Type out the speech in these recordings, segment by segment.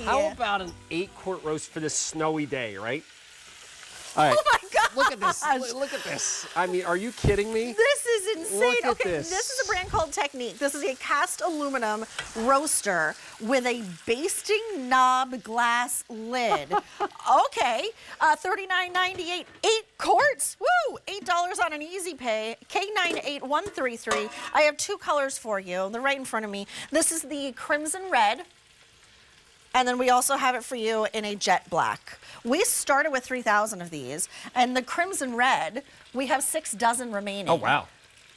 How about an 8-quart roast for this snowy day, right? All right. Oh my gosh. Look at this. Look at this. I mean, are you kidding me? This is insane. Look at Okay, this. this is a brand called Technique. This is a cast aluminum roaster with a basting knob glass lid. Okay, $39.98, 8 quarts. Woo! $8 on an easy pay. K98133. I have 2 colors for you. They're right in front of me. This is the crimson red. And then we also have it for you in a jet black. We started with 3,000 of these, and the crimson red, we have 6 dozen remaining. Oh, wow.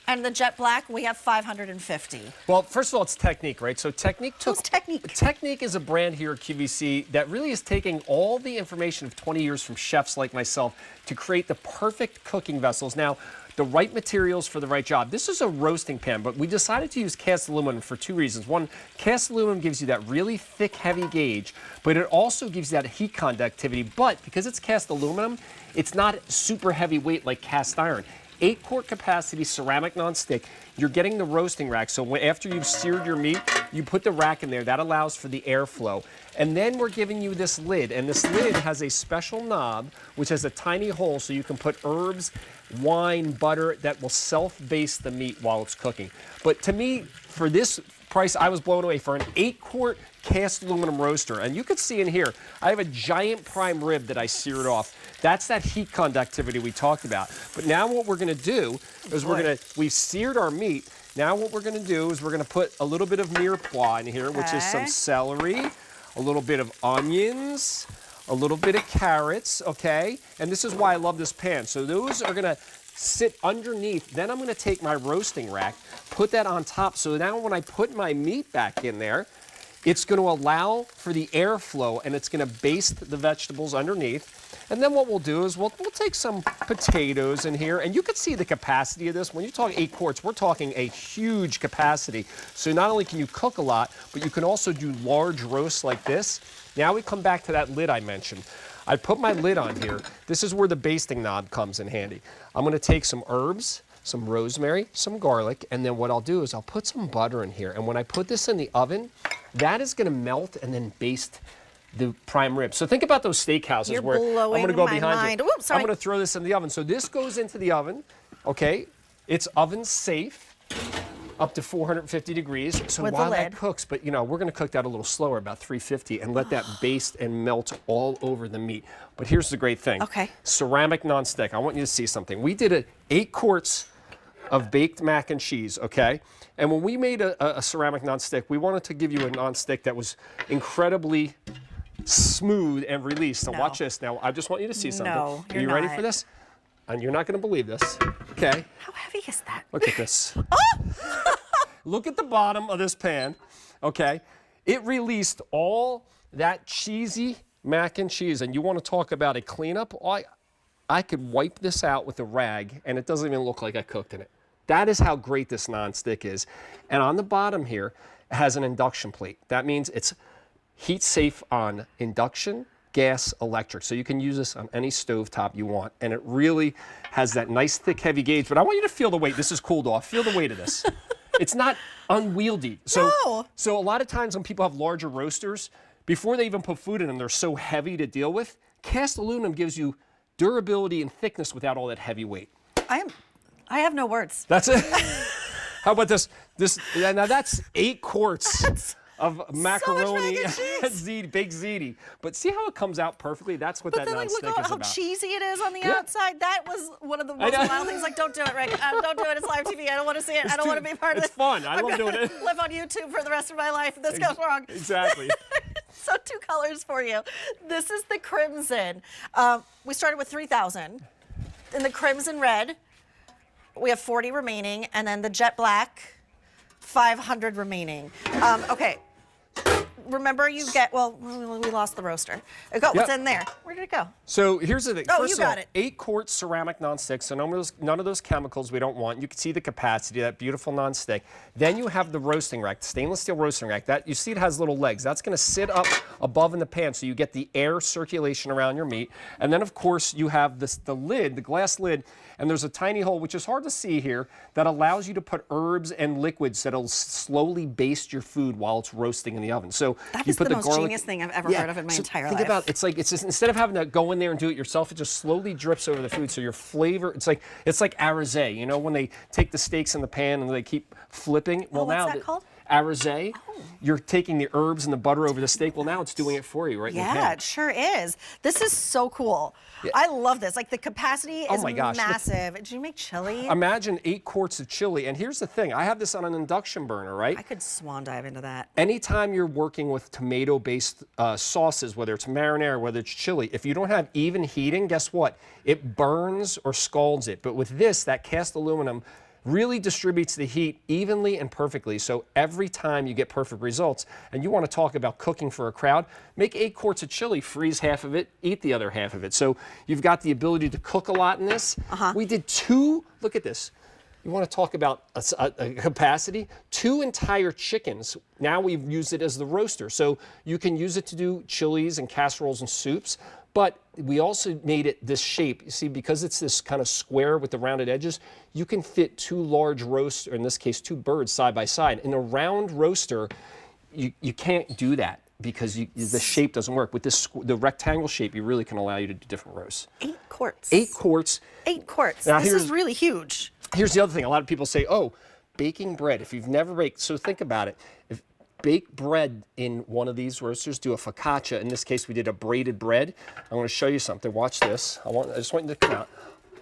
And the jet black, we have 550. Well, first of all, it's Technique, right? So Technique Who's Technique? Technique is a brand here at QVC that really is taking all the information of 20 years from chefs like myself to create the perfect cooking vessels. Now, the right materials for the right job. This is a roasting pan, but we decided to use cast aluminum for 2 reasons. One, cast aluminum gives you that really thick, heavy gauge, but it also gives you that heat conductivity. But because it's cast aluminum, it's not super heavyweight like cast iron. 8-quart capacity ceramic nonstick. You're getting the roasting rack. So after you've seared your meat, you put the rack in there. That allows for the airflow. And then we're giving you this lid. And this lid has a special knob, which has a tiny hole so you can put herbs, wine, butter that will self-baste the meat while it's cooking. But to me, for this price, I was blown away for an 8-quart cast aluminum roaster. And you can see in here, I have a giant prime rib that I seared off. That's that heat conductivity we talked about. But now what we're gonna do is we've seared our meat. Now what we're gonna do is we're gonna put a little bit of mirepoix in here, which is some celery, a little bit of onions, a little bit of carrots, okay? And this is why I love this pan. So those are gonna sit underneath. Then I'm gonna take my roasting rack, put that on top. So now when I put my meat back in there, it's going to allow for the airflow, and it's going to baste the vegetables underneath. And then what we'll do is we'll take some potatoes in here, and you can see the capacity of this. When you talk 8 quarts, we're talking a huge capacity. So not only can you cook a lot, but you can also do large roasts like this. Now we come back to that lid I mentioned. I put my lid on here. This is where the basting knob comes in handy. I'm going to take some herbs, some rosemary, some garlic, and then what I'll do is I'll put some butter in here. And when I put this in the oven, that is going to melt and then baste the prime rib. So think about those steakhouses. You're where I'm going to go behind you. Oops, sorry. I'm going to throw this in the oven. So this goes into the oven, okay? It's oven safe, up to 450 degrees. So With while the that lid. cooks, but you know, we're going to cook that a little slower, about 350, and let that baste and melt all over the meat. But here's the great thing. Okay. Ceramic nonstick. I want you to see something. We did 8 quarts of baked mac and cheese, okay? And when we made a ceramic nonstick, we wanted to give you a nonstick that was incredibly smooth and released. So watch this. Now, I just want you to see something. No, Are you ready for this? And you're not going to believe this, okay? How heavy is that? Look at this. Look at the bottom of this pan, okay? It released all that cheesy mac and cheese. And you want to talk about a cleanup? I could wipe this out with a rag, and it doesn't even look like I cooked in it. That is how great this nonstick is. And on the bottom here, it has an induction plate. That means it's heat safe on induction, gas, electric. So you can use this on any stovetop you want. And it really has that nice, thick, heavy gauge. But I want you to feel the weight. This is cooled off. Feel the weight of this. It's not unwieldy. So a lot of times when people have larger roasters, before they even put food in them, they're so heavy to deal with. Cast aluminum gives you durability and thickness without all that heavy weight. I have no words. That's it. How about this? Now that's 8 quarts of macaroni, baked ziti. But see how it comes out perfectly? That's what that nonstick is about. Look how cheesy it is on the outside. That was one of the most wild things. Like, don't do it, Rick. Don't do it. It's live TV. I don't want to see it. I don't want to be part of it. It's fun. I love doing it. Live on YouTube for the rest of my life if this goes wrong. Exactly. So 2 colors for you. This is the crimson. We started with 3,000. In the crimson red, we have 40 remaining, and then the jet black, 500 remaining. Okay. Remember, you get, well, we lost the roaster. What's in there? Where did it go? So here's the thing. Oh, First you got of all, it. 8 quart ceramic nonstick, so none of those chemicals we don't want. You can see the capacity, that beautiful nonstick. Then you have the roasting rack, the stainless steel roasting rack. That, you see it has little legs. That's going to sit up above in the pan so you get the air circulation around your meat. And then, of course, you have the lid, the glass lid, and there's a tiny hole, which is hard to see here, that allows you to put herbs and liquids that'll slowly baste your food while it's roasting in the oven. So So That you is put the the most garlic. genius thing I've ever heard of in my entire life. Think about it. It's just instead of having to go in there and do it yourself, it just slowly drips over the food. So your flavor, it's like arrosé. You know when they take the steaks in the pan and they keep flipping. Well, what's now that called? Arrosé. You're taking the herbs and the butter over the steak. Well, now it's doing it for you right in the pan. Yeah, it sure is. This is so cool. I love this. Like the capacity is my gosh. massive. Did you make chili? Imagine 8 quarts of chili. And here's the thing. I have this on an induction burner, right? I could swan dive into that. Anytime you're working with tomato-based sauces, whether it's marinara, whether it's chili, if you don't have even heating, guess what? It burns or scalds it. But with this, that cast aluminum really distributes the heat evenly and perfectly. So every time you get perfect results, and you want to talk about cooking for a crowd, make 8 quarts of chili, freeze half of it, eat the other half of it. So you've got the ability to cook a lot in this. We did 2, look at this. You want to talk about a capacity? 2 entire chickens. Now we've used it as the roaster. So you can use it to do chilies and casseroles and soups. But we also made it this shape. You see, because it's this kind of square with the rounded edges, you can fit 2 large roasts, or in this case, 2 birds side by side. In a round roaster, you can't do that because the shape doesn't work. With this, the rectangle shape, you really can allow you to do different roasts. 8 quarts. 8 quarts. 8 quarts. Now, This is really huge. Here's the other thing. A lot of people say, oh, baking bread. If you've never baked, so think about it. If bake bread in one of these roasters, do a focaccia. In this case, we did a braided bread. I want to show you something. Watch this. I just want you to come out.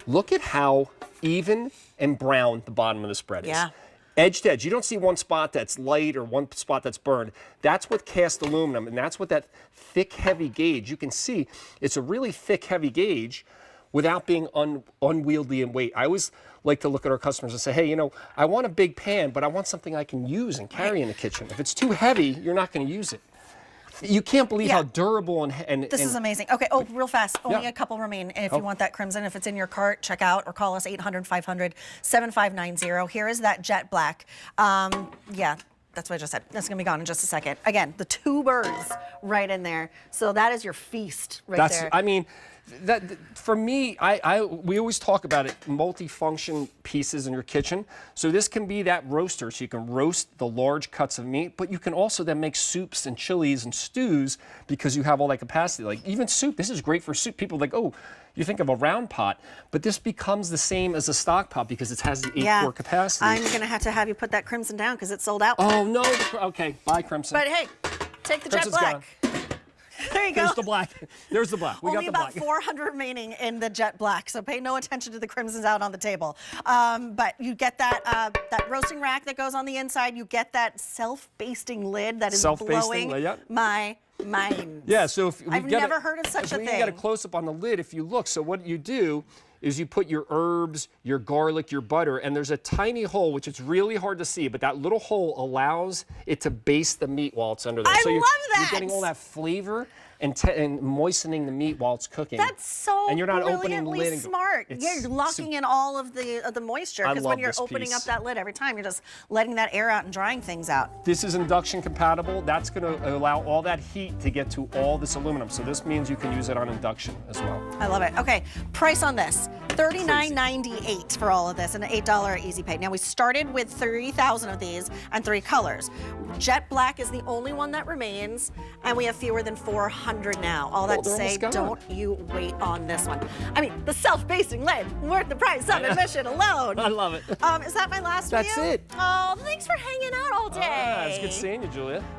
Look at how even and brown the bottom of this bread is. Yeah. Edge to edge. You don't see one spot that's light or one spot that's burned. That's with cast aluminum, and that's with that thick, heavy gauge. You can see it's a really thick, heavy gauge without being unwieldy in weight. I always like to look at our customers and say, hey, you know, I want a big pan, but I want something I can use and carry in the kitchen. If it's too heavy, you're not going to use it. You can't believe how durable and This is amazing. Okay, real fast. Only a couple remain. And if you want that crimson, if it's in your cart, check out or call us 800-500-7590. Here is that jet black. Yeah, that's what I just said. That's going to be gone in just a second. Again, the 2 birds right in there. So that is your feast right there. I mean, that for me, we always talk about it, multi-function pieces in your kitchen. So this can be that roaster, so you can roast the large cuts of meat, but you can also then make soups and chilies and stews because you have all that capacity. Like even soup, this is great for soup. People are like, oh, you think of a round pot, but this becomes the same as a stock pot because it has the 8-quart capacity. I'm going to have you put that crimson down because it's sold out. Oh, no. Okay, bye, crimson. But hey, take the jet black. Gone. There you go. There's the black. There's the black. We Only got the about black. 400 remaining in the jet black, so pay no attention to the crimsons out on the table. But you get that that roasting rack that goes on the inside. You get that self-basting lid that is blowing my mind. Yeah, so if I've never heard of such a thing. You get a close-up on the lid if you look. So what you do is you put your herbs, your garlic, your butter, and there's a tiny hole, which it's really hard to see, but that little hole allows it to baste the meat while it's under there. I so love that. You're getting all that flavor and moistening the meat while it's cooking. That's so and you're not opening the lid. Smart. You're locking in all of the moisture because when you're opening up that lid every time, you're just letting that air out and drying things out. This is induction compatible. That's going to allow all that heat to get to all this aluminum. So this means you can use it on induction as well. I love it. Okay, price on this. $39.98 for all of this and an $8 easy pay. Now we started with 3,000 of these and 3 colors. Jet black is the only one that remains, and we have fewer than 400 now. All that to say, don't you wait on this one. I mean, the self-basting lid, worth the price of admission alone. I love it. Is that my last video? That's it. Oh, thanks for hanging out all day. It's good seeing you, Julia.